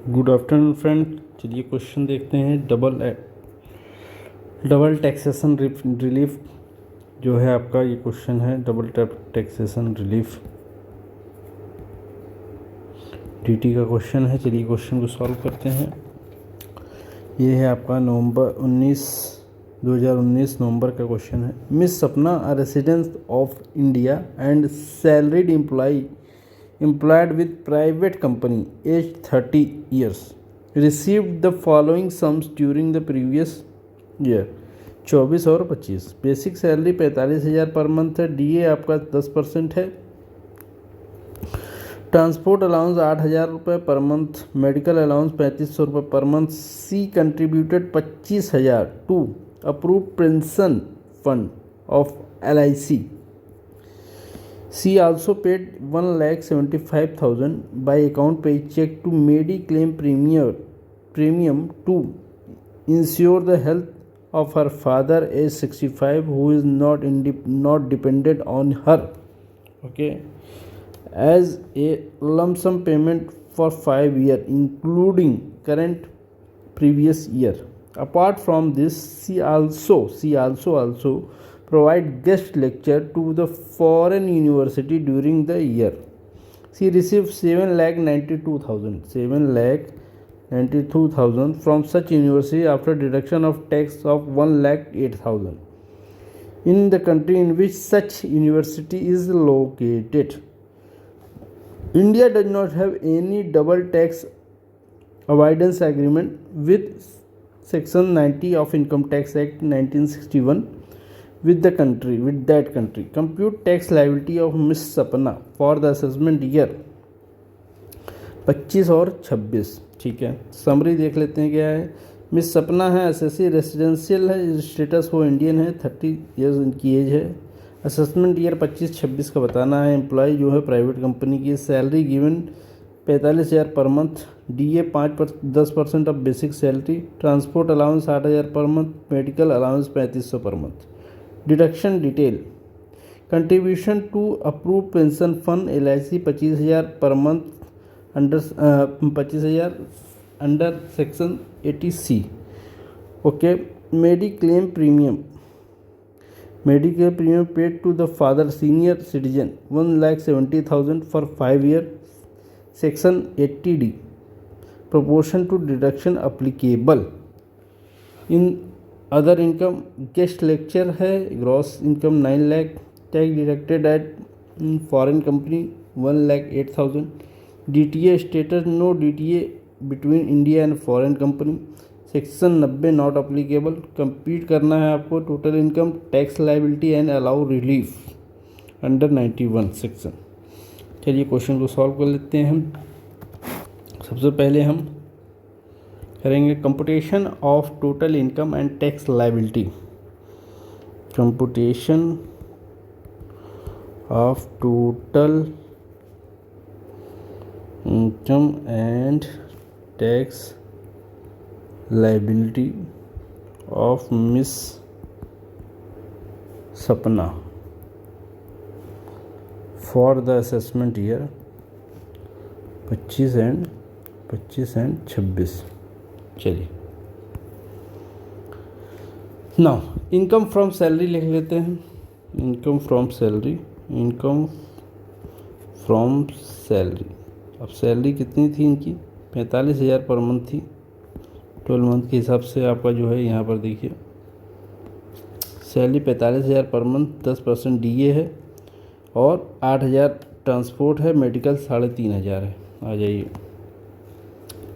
Good afternoon friend. चलिए question देखते हैं। डबल टैक्सेशन रिलीफ जो है आपका, ये क्वेश्चन है डबल टैक्सेशन रिलीफ डीटी का क्वेश्चन है। चलिए क्वेश्चन को सॉल्व करते हैं। ये है आपका नवंबर 2019 नवंबर का क्वेश्चन है। मिस सपना, a resident of India and salaried employed with private company aged 30 years received the following sums during the previous year 24 और 25। बेसिक सैलरी 45,000 पर मंथ है। डीए आपका 10% है। ट्रांसपोर्ट अलाउंस 8,000 रुपये पर मंथ। मेडिकल अलाउंस 3,500 रुपये per month. She contributed 25,000 to approve pension fund of LIC। She also paid 1,75,000 by account paycheck to Mediclaim premium to ensure the health of her father age 65 who is not dependent on her. Okay, as a lump sum payment for 5 years including current previous year. Apart from this, she also provide guest lecture to the foreign university during the year. She received 7,92,000 from such university after deduction of tax of 1,08,000 in the country in which such university is located. India does not have any double tax avoidance agreement with Section 90 of Income Tax Act 1961 with that country. Compute tax liability of Miss Sapna for the assessment year 25 और 26। ठीक है, summary देख लेते हैं क्या है। Miss सपना है, एसएससी रेसिडेंशियल है, स्टेटस वो इंडियन है, 30 ईयर्स इनकी एज है। असेसमेंट ईयर 25-26 का बताना है। एम्प्लॉय जो है प्राइवेट कंपनी की। Salary given 45,000 per month. DA 10% of basic salary. Transport allowance 8,000 per month. Medical allowance 3,500 per month. Deduction detail. Contribution to approve pension fund LIC 25,000 per month under 25,000 under section 80C। Okay. Mediclaim premium paid to the father senior citizen 1,70,000 for 5 year section 80D। Proportion to deduction applicable in other income. Guest lecture है। Gross income 9 lakh. Tax deducted at foreign company 1,08,000। DTA status no DTA between India and foreign company. Section 90 not applicable. Complete करना है आपको total income, tax liability and allow relief under 91 section. चलिए question को solve कर लेते हैं हम। सबसे पहले हम करेंगे computation of total income and tax liability. Computation of total income and tax liability of miss Sapna for the assessment year 25 and 26। चलिए नाउ इनकम फ्रॉम सैलरी लिख लेते हैं। Income from salary. अब सैलरी कितनी थी इनकी? 45,000 पर मंथ थी। 12 month के हिसाब से आपका जो है यहाँ पर देखिए सैलरी 45,000 पर मंथ, 10% DA है और 8,000 ट्रांसपोर्ट है। मेडिकल 3,500 है। आ जाइए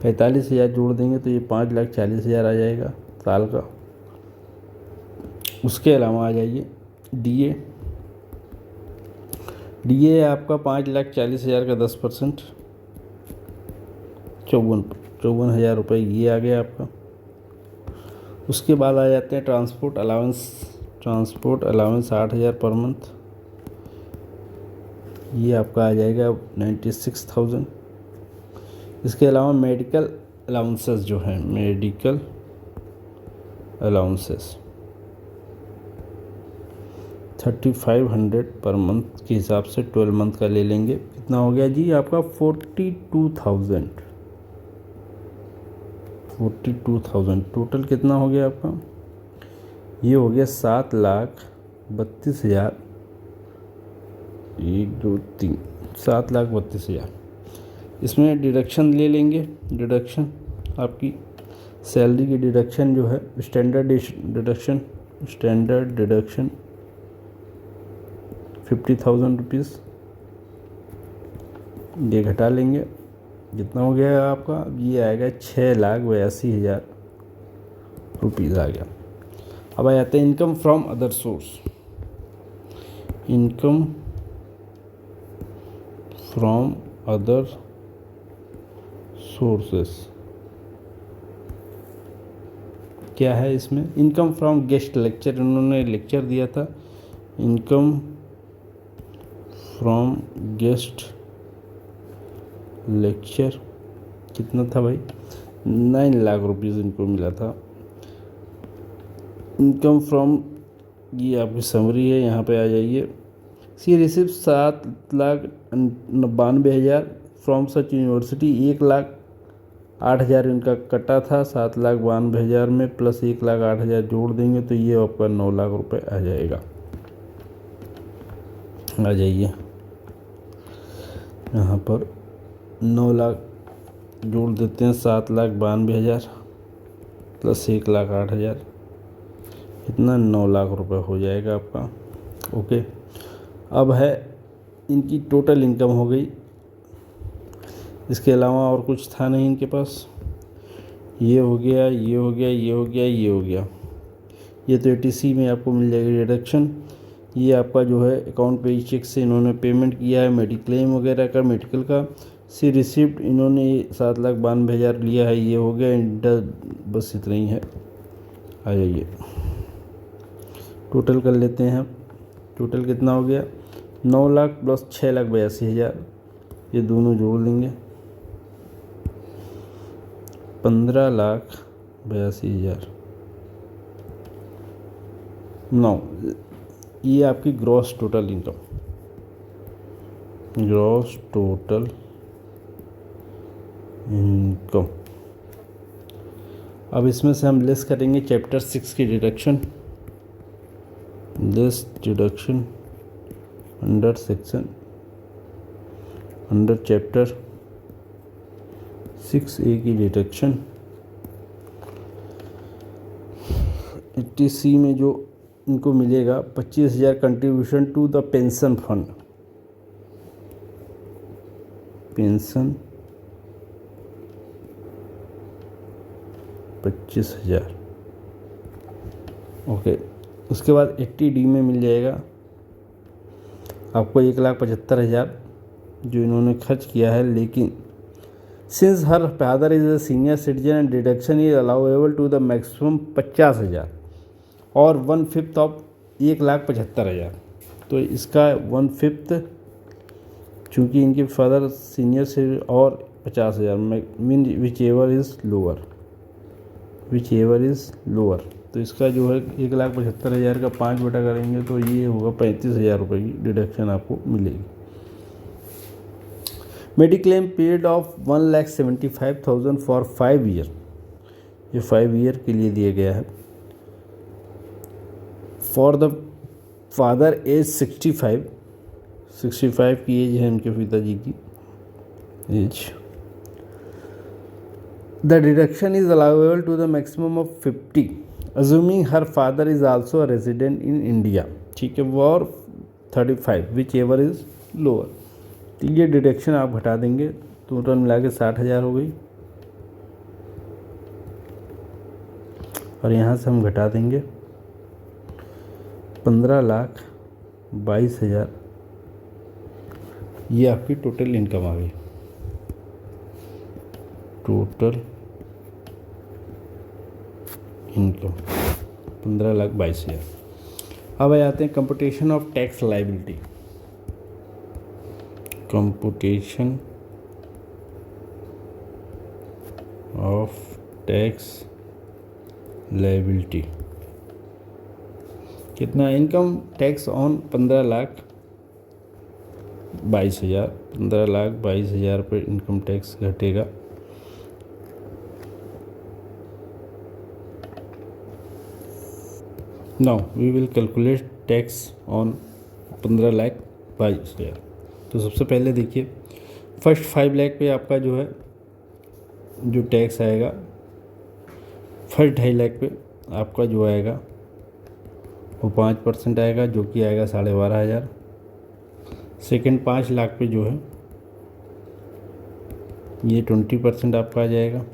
45,000 जोड़ देंगे तो ये 5,40,000 आ जाएगा साल का। उसके अलावा आ जाइए DA है आपका 5,40,000 का 10%, 54,000 रुपये ये आ गया आपका। उसके बाद आ जाते हैं ट्रांसपोर्ट अलाउंस 8,000 पर मंथ, ये आपका आ जाएगा 96,000। इसके अलावा मेडिकल अलाउंसेस जो हैं, मेडिकल अलाउंसेस 3,500 पर मंथ के हिसाब से 12 मंथ का ले लेंगे। कितना हो गया जी आपका? 42,000। 42,000 टोटल कितना हो गया आपका? ये हो गया 7,32,000। 1 2 3 7,32,000। इसमें डिडक्शन ले लेंगे। डिडक्शन आपकी सैलरी की डिडक्शन जो है स्टैंडर्ड डिडक्शन 50,000 रुपीज़ ये घटा लेंगे। कितना हो गया आपका? ये आएगा 6,82,000 रुपीज़ आ गया। अब आ जाते हैं income from other source. Income from other sources क्या है इसमें? इनकम फ्रॉम गेस्ट लेक्चर, इन्होंने लेक्चर दिया था। इनकम फ्रॉम गेस्ट लेक्चर कितना था भाई? 9 लाख रुपीज़ इनको मिला था। इनकम फ्रॉम, ये आपकी समरी है, यहाँ पे आ जाइए। सी रिसीव 7,92,000 फ्रॉम सच यूनिवर्सिटी। 1,08,000 इनका कटा था 7,92,000 में, प्लस 1,08,000 जोड़ देंगे तो ये आपका 9 लाख रुपए आ जाएगा। आ जाइए यहाँ पर 9 लाख जोड़ देते हैं। 7,92,000 प्लस 1,08,000 इतना 9 लाख रुपए हो जाएगा आपका। ओके, अब है इनकी टोटल इनकम हो गई। इसके अलावा और कुछ था नहीं इनके पास। ये हो गया, ये हो गया, ये हो गया, ये हो गया। ये तो ATC में आपको मिल जाएगी डिडक्शन। ये आपका जो है अकाउंट पे चेक से इन्होंने पेमेंट किया है मेडिक्लेम वगैरह का, मेडिकल का। सी रिसिप्ट इन्होंने 7,92,000 लिया है, ये हो गया इंटर। बस इतना ही है। आ जाइए टोटल कर लेते हैं। टोटल कितना हो गया? 9 लाख प्लस 6,82,000 ये दोनों जोड़ लेंगे 15,82,000। 9 ये आपकी gross total income, gross total income. अब इसमें से हम लेस करेंगे चैप्टर 6 की deduction. Less deduction under section, under chapter 6A की डिडक्शन। ATC में जो इनको मिलेगा 25,000 contribution to the pension fund. Pension 25,000। Okay, उसके बाद 80D में मिल जाएगा आपको 1,75,000 जो इन्होंने खर्च किया है। लेकिन since her father is a senior citizen and deduction is allowable to the maximum 50,000 और 1/5 ऑफ 1,75,000। तो इसका 1/5 चूँकि इनके फादर सीनियर से और 50,000 mean which ever is lower, which ever is lower. तो इसका जो है 1,75,000 का 5 बटा करेंगे तो ये होगा 35,000 रुपये की डिडक्शन आपको मिलेगी। Mediclaim period of 1,75,000 for 5 year, ये 5 ईयर के लिए दिया गया है। फॉर द फादर एज 65 की एज है इनके पिताजी की एज। The deduction is allowable to the maximum of 50 assuming her father is also a resident in India. ठीक है, और 35 विच एवर इज लोअर। तो ये डिडक्शन आप घटा देंगे, टोटल मिला के 60,000 हो गई। और यहाँ से हम घटा देंगे 15,22,000। ये आपकी टोटल इनकम आ गई। Total income 15,22,000। अब आ जाते हैं computation of tax liability. Computation of tax liability कितना? Income tax on 15,22,000। 15,22,000 पर इनकम टैक्स घटेगा। Now we will calculate tax on 15,22,000। तो सबसे पहले देखिए फर्स्ट 5 लाख पे आपका जो है जो टैक्स आएगा, फर्स्ट 2.5 लाख पे आपका जो आएगा वो 5% आएगा, जो कि आएगा 12,500। सेकेंड 5 लाख पे जो है ये 20% आपका आ जाएगा,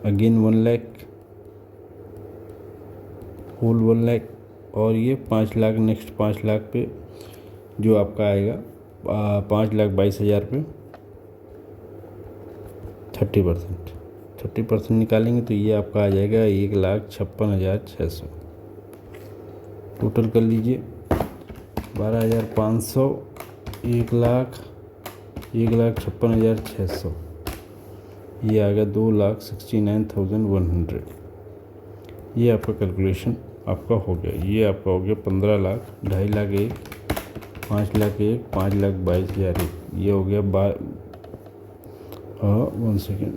अगेन 1 लाख, होल 1 लाख। और ये 5 लाख, नेक्स्ट 5 लाख पे जो आपका आएगा 5,22,000 पे 30% निकालेंगे तो ये आपका आ जाएगा 1,56,600। टोटल कर लीजिए 12,500, 1,56,600, ये आ गया 2,69,100। ये आपका कैलकुलेशन आपका हो गया। ये आपका हो गया 15 लाख, 2.5 लाख एक, 5 लाख एक, 5,22,000 एक, ये हो गया 1 सेकेंड।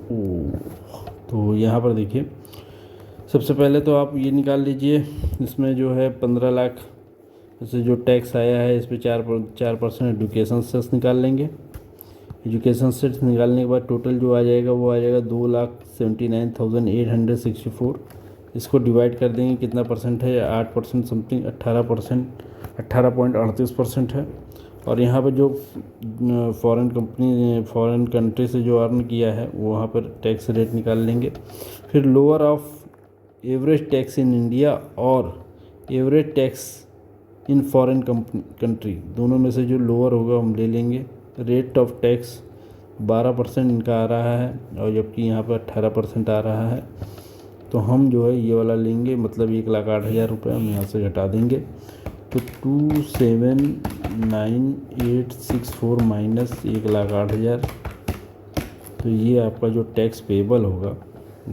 तो यहाँ पर देखिए सबसे पहले तो आप ये निकाल लीजिए, इसमें जो है 15 लाख से जो टैक्स आया है इस पर 4% एजुकेशन सेस निकाल लेंगे। एजुकेशन सेस निकालने के बाद टोटल जो आ जाएगा वो आ जाएगा 2,79,864। इसको डिवाइड कर देंगे, कितना परसेंट है, 8% समथिंग, 18.38% है। और यहाँ पर जो फॉरेन कंट्री से जो अर्न किया है वहाँ पर टैक्स रेट निकाल लेंगे। फिर lower of average tax in India और average tax in foreign country, दोनों में से जो लोअर होगा हम ले लेंगे। रेट ऑफ टैक्स 12% इनका आ रहा है और जबकि यहाँ पर 18% आ रहा है, तो हम जो है ये वाला लेंगे, मतलब 1,08,000 रुपये हम यहाँ से घटा देंगे। तो 2,79,864 माइनस 1,08,000, तो ये आपका जो टैक्स पेबल होगा,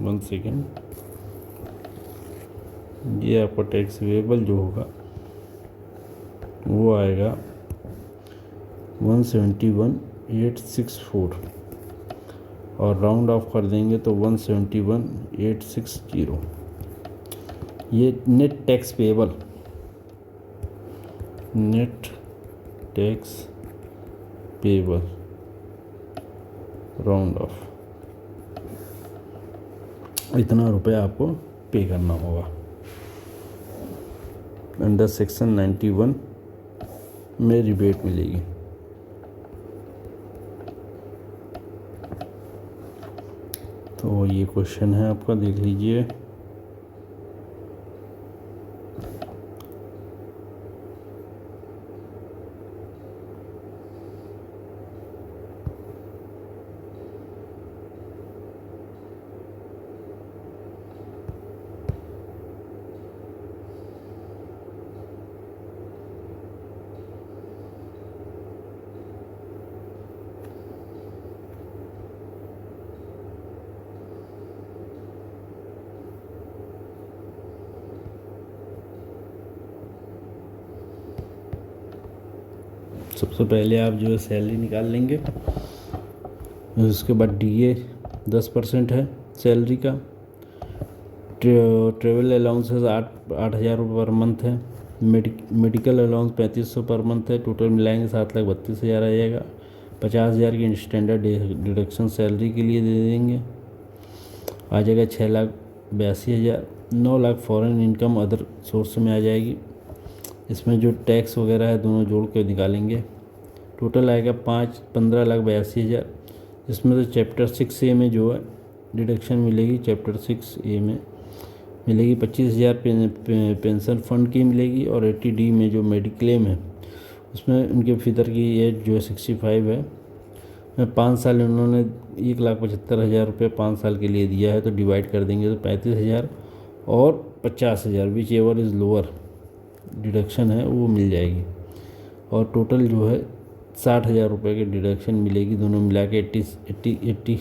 1 सेकेंड, ये आपका टैक्स पेबल जो होगा वो आएगा 171,864 और राउंड ऑफ कर देंगे तो 171,860। ये net tax payable, net tax payable round of, इतना रुपया आपको पे करना होगा अंडर सेक्शन 91 में रिबेट मिलेगी। तो ये क्वेश्चन है आपका, देख लीजिए। सबसे पहले आप जो है सैलरी निकाल लेंगे, उसके बाद डीए 10% है सैलरी का। ट्रेवल अलाउंसेस 8,000 रुपये पर मंथ है। मेडिकल अलाउंस 3,500 पर मंथ है। टोटल मिलाएंगे 7,32,000 आ जाएगा। 50,000 की स्टैंडर्ड डिडक्शन सैलरी के लिए दे देंगे, आ जाएगा 6,82,000। 9 lakh foreign income other source में आ जाएगी। इसमें जो टैक्स वगैरह है दोनों जोड़ के निकालेंगे, टोटल आएगा 15,82,000। इसमें से चैप्टर 6A में जो है डिडक्शन मिलेगी, चैप्टर 6A में मिलेगी 25,000 पेंशन फंड की मिलेगी। और 80D में जो मेडिक्लेम है उसमें उनके फितर की एज जो है 65 है। 5 साल उन्होंने 1,75,000 रुपये 5 साल के लिए दिया है, तो डिवाइड कर देंगे तो 35,000 और 50,000 which ever is lower deduction है वो मिल जाएगी। और टोटल जो है 60,000 रुपये की डिडक्शन मिलेगी, दोनों मिला के 80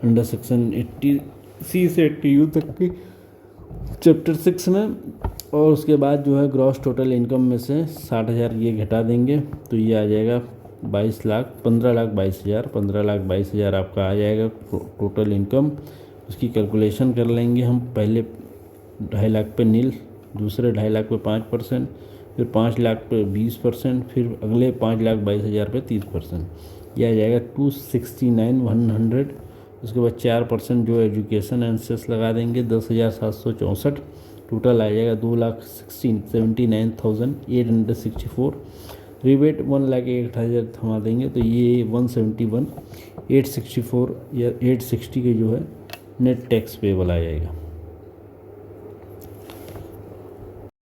अंडर सेक्शन 80C से 80U तक की चैप्टर 6 में। और उसके बाद जो है ग्रॉस टोटल इनकम में से 60,000 ये घटा देंगे तो ये आ जाएगा 15,22,000। 15,22,000 आपका आ जाएगा टोटल इनकम। उसकी कैलकुलेशन कर लेंगे हम, पहले 2.5 लाख पे नील दूसरे 2.5 लाख पे 5%, फिर 5 लाख पे 20%, फिर अगले 5,22,000 पे 30%, यह आ जाएगा 269,100। उसके बाद 4% जो एजुकेशन एंड सेस लगा देंगे 10,764, टोटल आ जाएगा 2,79,864। रिबेट 1,08,000 थमा देंगे तो ये 171,864 या 860 के जो है नेट टैक्स पेबल आ जाएगा।